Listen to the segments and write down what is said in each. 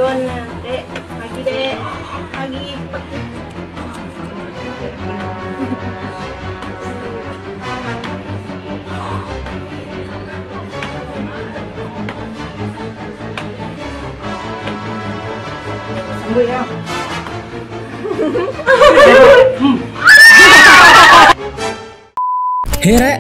Gimana, Dek? Pagi, Dek. Pagi. Sembuh ya. Hei Rek,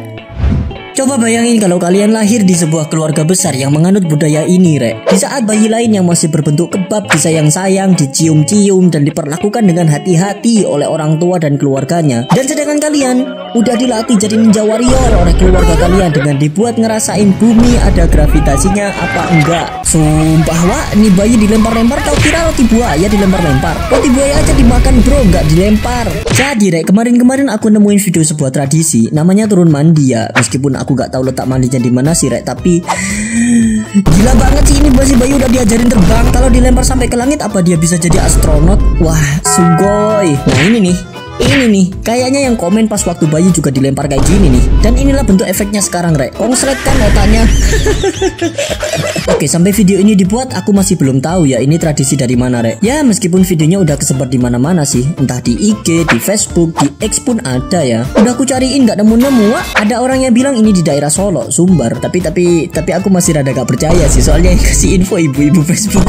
coba bayangin kalau kalian lahir di sebuah keluarga besar yang menganut budaya ini, Rek. Di saat bayi lain yang masih berbentuk kebab disayang-sayang, dicium-cium, dan diperlakukan dengan hati-hati oleh orang tua dan keluarganya. Dan sedangkan kalian udah dilatih jadi ninja warrior oleh keluarga kalian dengan dibuat ngerasain bumi ada gravitasinya apa enggak. Sumpah wak, nih bayi dilempar-lempar, kau kira roti buaya dilempar-lempar? Roti buaya aja dimakan bro, nggak dilempar. Jadi Rek, kemarin aku nemuin video sebuah tradisi namanya turun mandi ya. Meskipun aku nggak tahu letak mandinya di mana sih Rek, tapi gila banget sih ini bayi udah diajarin terbang. Kalau dilempar sampai ke langit apa dia bisa jadi astronot? Wah, sugoi. Nah ini nih, kayaknya yang komen pas waktu bayi juga dilempar kayak gini nih. Dan inilah bentuk efeknya sekarang Rek. Konslet kan otaknya. Oke, sampai video ini dibuat aku masih belum tahu ya ini tradisi dari mana Rek. Ya meskipun videonya udah kesebar di mana-mana sih, entah di IG, di Facebook, di X pun ada ya. Udah aku cariin nggak nemu-nemu. Ada orang yang bilang ini di daerah Solo, Sumbar. Tapi aku masih rada gak percaya sih, soalnya yang kasih info ibu-ibu Facebook.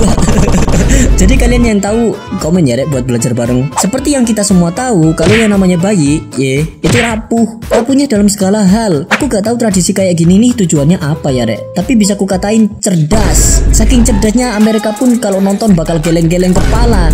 Jadi kalian yang tahu komen ya Rek buat belajar bareng. Seperti yang kita semua tahu, kalau yang namanya bayi, itu rapuhnya dalam segala hal. Aku gak tahu tradisi kayak gini nih tujuannya apa ya Rek. Tapi bisa ku katain cerdas. Saking cerdasnya Amerika pun kalau nonton bakal geleng-geleng kepala.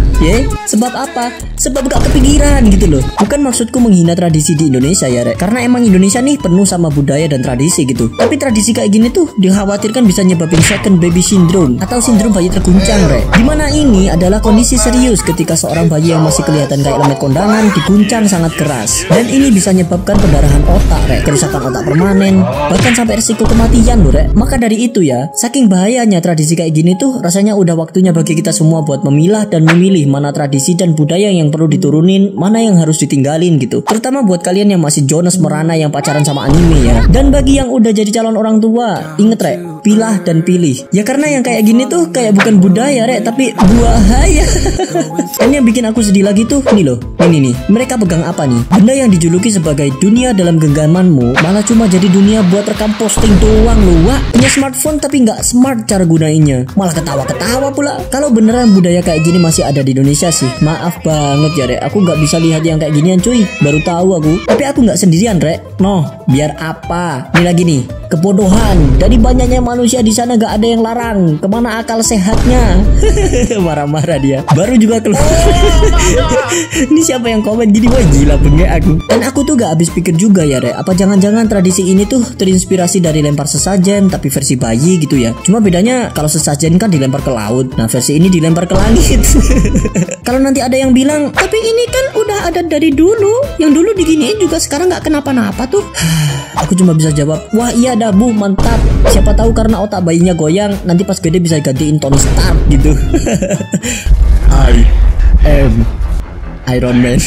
Sebab apa? Sebab gak kepikiran gitu loh. Bukan maksudku menghina tradisi di Indonesia ya Rek, karena emang Indonesia nih penuh sama budaya dan tradisi gitu. Tapi tradisi kayak gini tuh dikhawatirkan bisa nyebabin second baby syndrome atau sindrom bayi terguncang Rek. Dimana ini adalah kondisi serius ketika seorang bayi yang masih kelihatan kayak lemet kondangan diguncang sangat keras. Dan ini bisa menyebabkan pendarahan otak Rek, kerusakan otak permanen, bahkan sampai risiko kematian loh Rek. Maka dari itu ya, saking bahayanya tradisi kayak gini tuh rasanya udah waktunya bagi kita semua buat memilah dan memilih mana tradisi dan budaya yang perlu diturunin, mana yang harus ditinggalin gitu. Terutama buat kalian yang masih Jonas merana yang pacaran sama anime ya. Dan bagi yang udah jadi calon orang tua, inget Rek, pilah dan pilih. Ya karena yang kayak gini tuh kayak bukan budaya Rek, tapi buahaya. Dan yang bikin aku sedih lagi tuh nih loh. Ini nih, mereka pegang apa nih? Benda yang dijuluki sebagai dunia dalam genggamanmu malah cuma jadi dunia buat rekam posting doang loh. Wah, punya smartphone tapi nggak smart cara gunainnya. Malah ketawa-ketawa pula. Kalau beneran budaya kayak gini masih ada di Indonesia sih, maaf banget ya Rek, aku nggak bisa lihat yang kayak ginian cuy. Baru tahu aku. Tapi aku nggak sendirian Rek. Noh, biar apa? Ini lagi nih, kebodohan. Dari banyaknya manusia di sana gak ada yang larang. Kemana akal sehatnya? Marah-marah dia. Baru juga keluar. Ini siapa yang komen gini? Wah gila bengek aku. Dan aku tuh gak habis pikir juga ya Rek, apa jangan-jangan tradisi ini tuh terinspirasi dari lempar sesajen tapi versi bayi gitu ya. Cuma bedanya kalau sesajen kan dilempar ke laut, nah versi ini dilempar ke langit. Kalau nanti ada yang bilang, tapi ini kan udah ada dari dulu, yang dulu diginiin juga sekarang gak kenapa-napa tuh. Aku cuma bisa jawab, wah iya dah Bu, mantap. Siapa tahu karena otak bayinya goyang, nanti pas gede bisa gantiin Tony Stark gitu. I am Iron Man.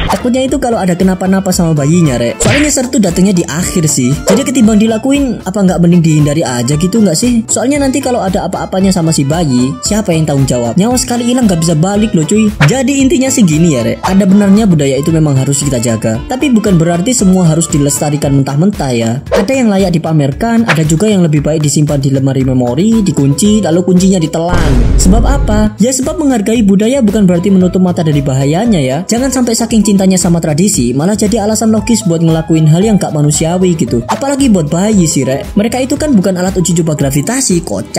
Takutnya itu kalau ada kenapa-napa sama bayinya Rek. Soalnya nyesar tuh datangnya di akhir sih. Jadi ketimbang dilakuin, apa nggak mending dihindari aja gitu nggak sih? Soalnya nanti kalau ada apa-apanya sama si bayi, siapa yang tanggung jawab? Nyawa sekali hilang nggak bisa balik loh cuy. Jadi intinya sih gini ya Rek, ada benarnya budaya itu memang harus kita jaga. Tapi bukan berarti semua harus dilestarikan mentah-mentah ya. Ada yang layak dipamerkan, ada juga yang lebih baik disimpan di lemari memori, dikunci, lalu kuncinya ditelan. Sebab apa? Ya sebab menghargai budaya bukan berarti menutup mata dari bahayanya ya. Jangan sampai saking cintanya sama tradisi malah jadi alasan logis buat ngelakuin hal yang gak manusiawi gitu. Apalagi buat bayi sih Rek. Mereka itu kan bukan alat uji coba gravitasi, kocak.